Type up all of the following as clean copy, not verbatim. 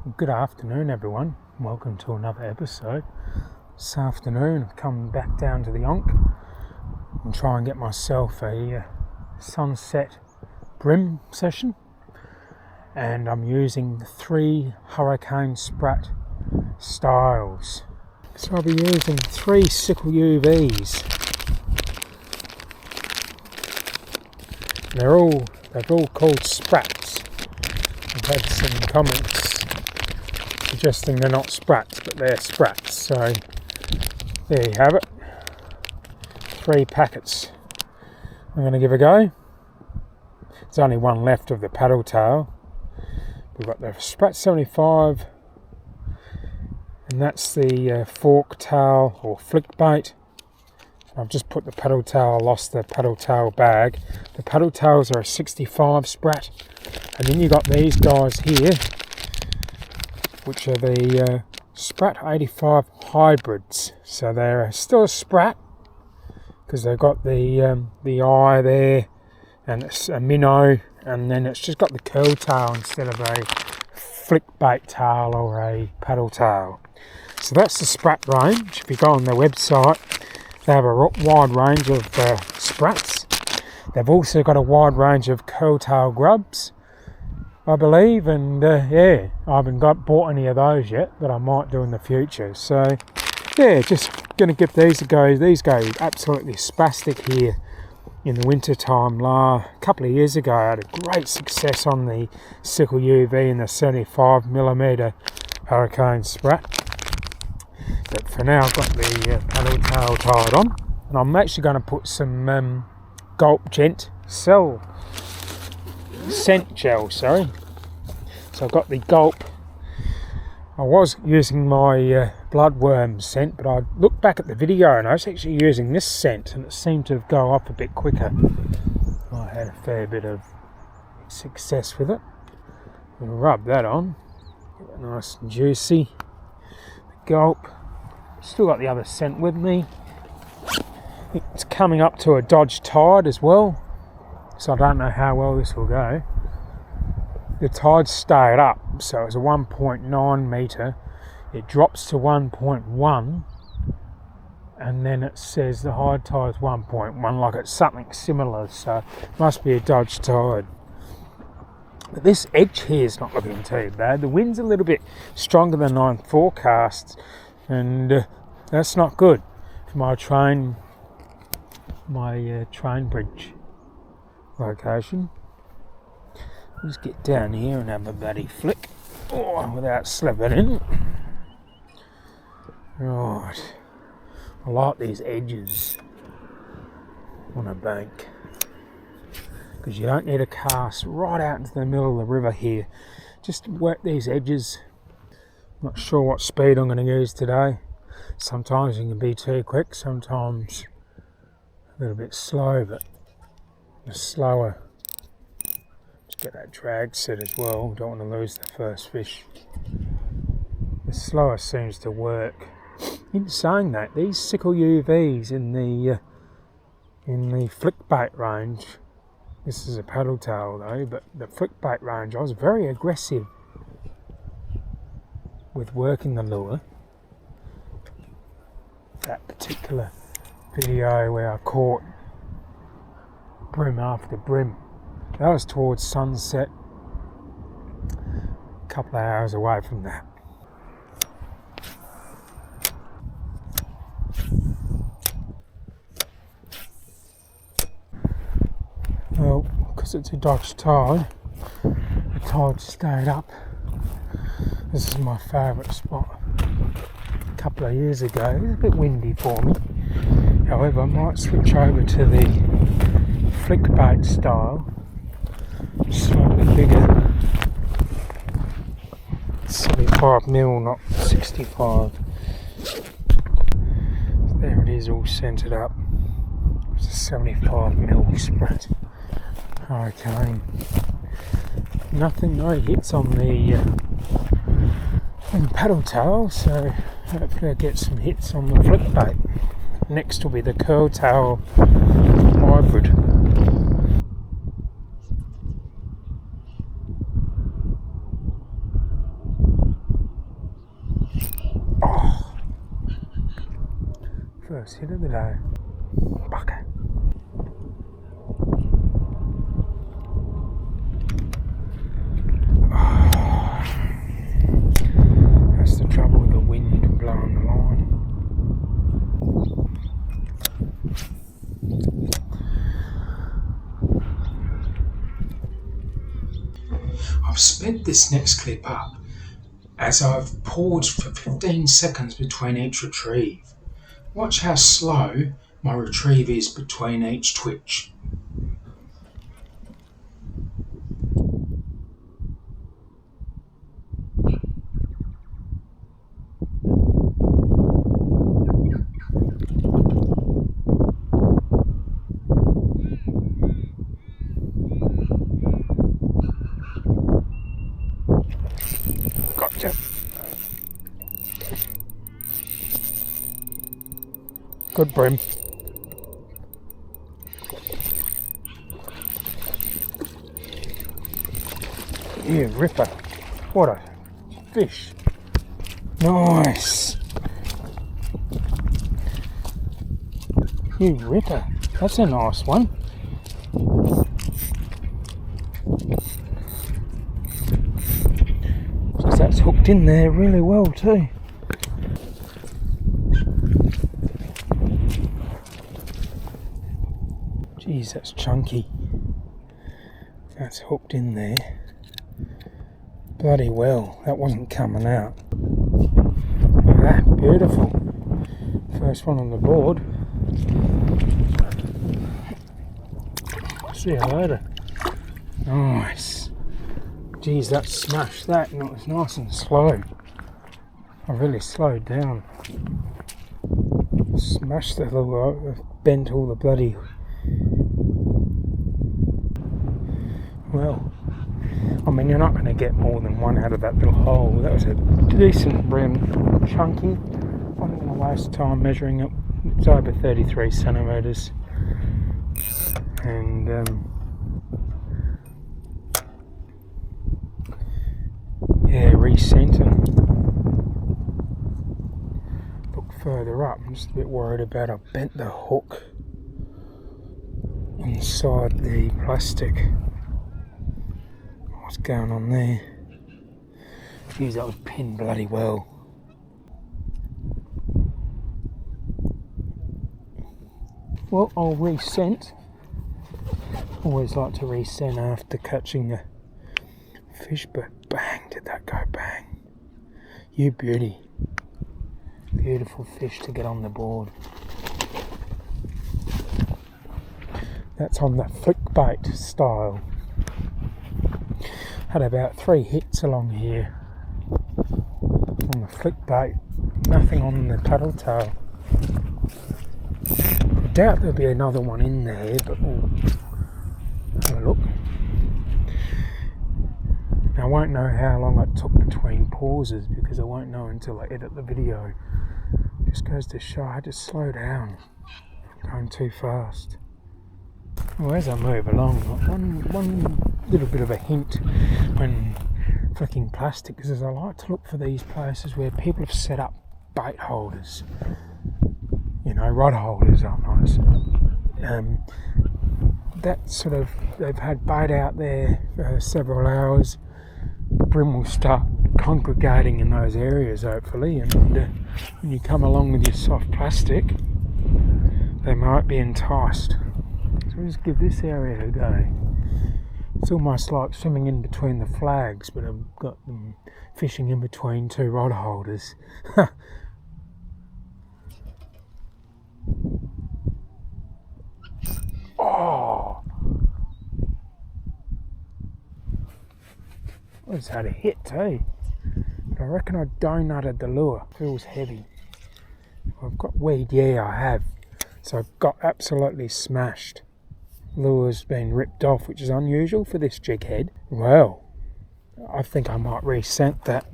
Good afternoon, everyone. Welcome to another episode. This afternoon I've come back down to the Onk and try and get myself a sunset brim session, and I'm using 3 Hurricane Sprat styles. So I'll be using 3 sickle UVs. They're all called Sprats. I've had some comments suggesting they're not Sprats, but they're Sprats. So there you have it. 3 packets I'm going to give a go. There's only one left of the paddle tail. We've got the Sprat 75, and that's the fork tail or flick bait. I've just put the paddle tail, lost the paddle tail bag. The paddle tails are a 65 Sprat, and then you got these guys here, which are the Sprat 85 hybrids. So they're still a Sprat because they've got the eye there, and it's a minnow, and then it's just got the curl tail instead of a flick bait tail or a paddle tail. So that's the Sprat range. If you go on their website, they have a wide range of Sprats. They've also got a wide range of curl tail grubs, I believe, and I haven't bought any of those yet, but I might do in the future. So yeah, just going to give these a go. These go absolutely spastic here in the winter time. A couple of years ago I had a great success on the sickle UV in the 75mm Hurricane Sprat. But for now I've got the paddle tail tied on, and I'm actually going to put some Gulp scent gel. So I've got the Gulp. I was using my bloodworm scent, but I looked back at the video and I was actually using this scent, and it seemed to go off a bit quicker. I had a fair bit of success with it. I'm going to rub that on, get it nice and juicy. The Gulp. Still got the other scent with me. It's coming up to a Dodge tide as well, so I don't know how well this will go. The tide stayed up, so it's a 1.9 metre. It drops to 1.1, and then it says the high tide is 1.1, like it's something similar, so it must be a Dodge tide. But this edge here is not looking too bad. The wind's a little bit stronger than I'm forecast, and that's not good for my train bridge location. Let's get down here and have a bloody flick without slipping in. Right, I like these edges on a bank because you don't need to cast right out into the middle of the river here. Just work these edges. Not sure what speed I'm going to use today. Sometimes you can be too quick, sometimes a little bit slow, but the slower. Just get that drag set as well, don't want to lose the first fish. The slower seems to work. In saying that, these sickle UVs in the flick bait range, this is a paddle tail though, but the flick bait range, I was very aggressive with working the lure. That particular video where I caught brim after brim, that was towards sunset, a couple of hours away from that. Well, because it's a Dodge tide, the tide stayed up. This is my favourite spot. A couple of years ago, it was a bit windy for me. However, I might switch over to the flick bait style, slightly bigger. 75mm, not 65. There it is, all centred up. It's a 75mm Sprat Hurricane. No hits on the paddle tail, so hopefully I get some hits on the flick bait. Next will be the curl tail hybrid. first hit of the day. Bucket. Oh, that's the trouble with the wind blowing the line. I've sped this next clip up as I've paused for 15 seconds between each retrieve. Watch how slow my retrieve is between each twitch. Gotcha. Good brim. Yeah, ripper. What a fish. Nice. You ripper. That's a nice one. Just that's hooked in there really well too. Jeez, that's chunky. That's hooked in there. Bloody well, that wasn't coming out. Look at that, beautiful. First one on the board. See you later. Nice. Geez, that smashed that and it was nice and slow. I really slowed down. Smashed the little, bent all the bloody... Well, I mean, you're not going to get more than one out of that little hole. That was a decent brim, chunky. I'm not going to waste time measuring it. It's over 33 centimetres. And yeah, recenter. Look further up. I'm just a bit worried about I bent the hook inside the plastic. What's going on there? Geez, that was pinned bloody well. Well, I'll rescent. Always like to rescent after catching the fish, but bang, did that go bang. You beauty. Beautiful fish to get on the board. That's on the flick bait style. Had about 3 hits along here on the flick bait, nothing on the paddle tail. I doubt there'll be another one in there, but we'll have a look. Now I won't know how long it took between pauses because I won't know until I edit the video. Just goes to show I had to slow down, going too fast. Well, as I move along, one little bit of a hint when flicking plastic is I like to look for these places where people have set up bait holders. You know, rod holders are nice. That sort of, they've had bait out there for several hours. Brim will start congregating in those areas hopefully, and when you come along with your soft plastic, they might be enticed. So we'll just give this area a go. It's almost like swimming in between the flags, but I've got them fishing in between 2 rod holders. Oh! I just had a hit too. But I reckon I donutted the lure. Feels heavy. I've got weed, yeah I have. So I've got absolutely smashed. Lure's been ripped off, which is unusual for this jig head. Well, I think I might rescent that.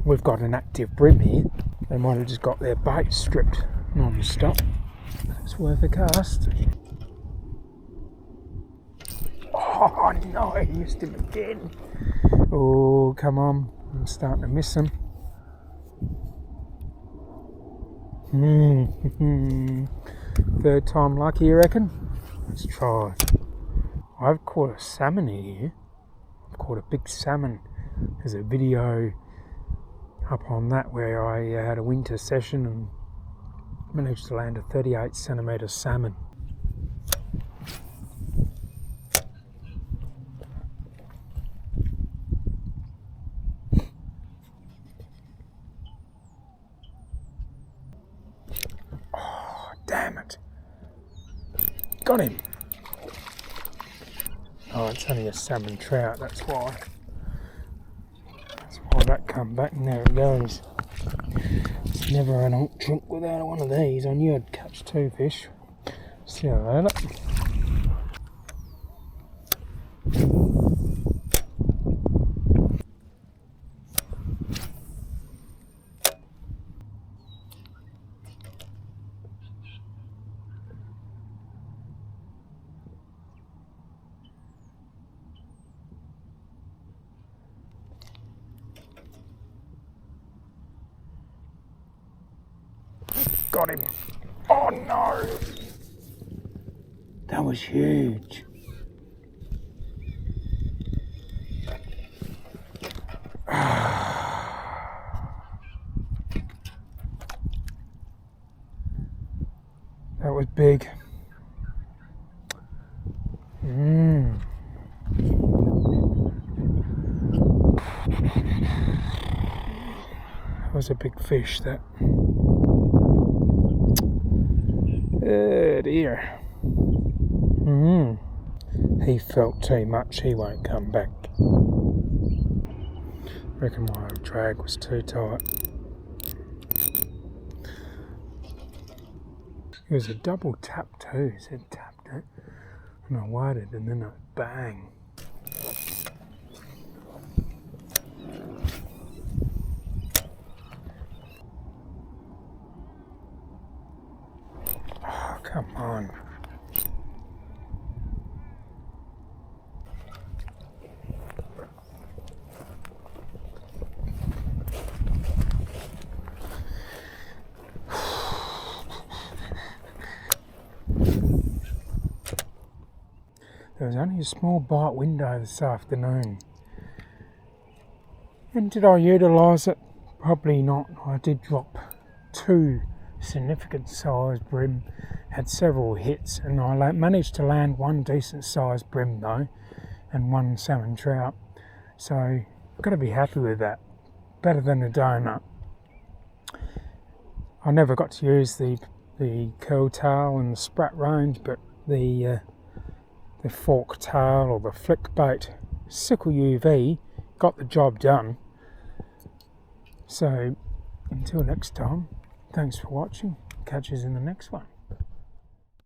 We've got an active brim here. They might have just got their bait stripped non-stop. It's worth a cast. Oh no, I missed him again. Oh, come on. I'm starting to miss him. Third time lucky, you reckon? Let's try. I've caught a salmon here. I've caught a big salmon. There's a video up on that where I had a winter session and managed to land a 38 centimetre salmon. Oh, damn it. Got him. Oh, it's only a salmon trout, that's why. That's why that come back, and there it goes. It's never an alt drink without one of these. I knew I'd catch 2 fish. See you later. Got him. Oh no! That was huge. That was big. That was a big fish, that. Oh dear. He felt too much, he won't come back. Reckon my drag was too tight. It was a double tap too, it said tapped it. And I waited and then it bang. Oh, come on. There was only a small bite window this afternoon. And did I utilise it? Probably not. I did drop 2 significant sized brim, had several hits, and I managed to land 1 decent sized brim though, and 1 salmon trout. So I've got to be happy with that. Better than a donut. I never got to use the curl tail and the Sprat range, but the fork tail or the flick bait sickle UV got the job done. So until next time, thanks for watching. Catch us in the next one.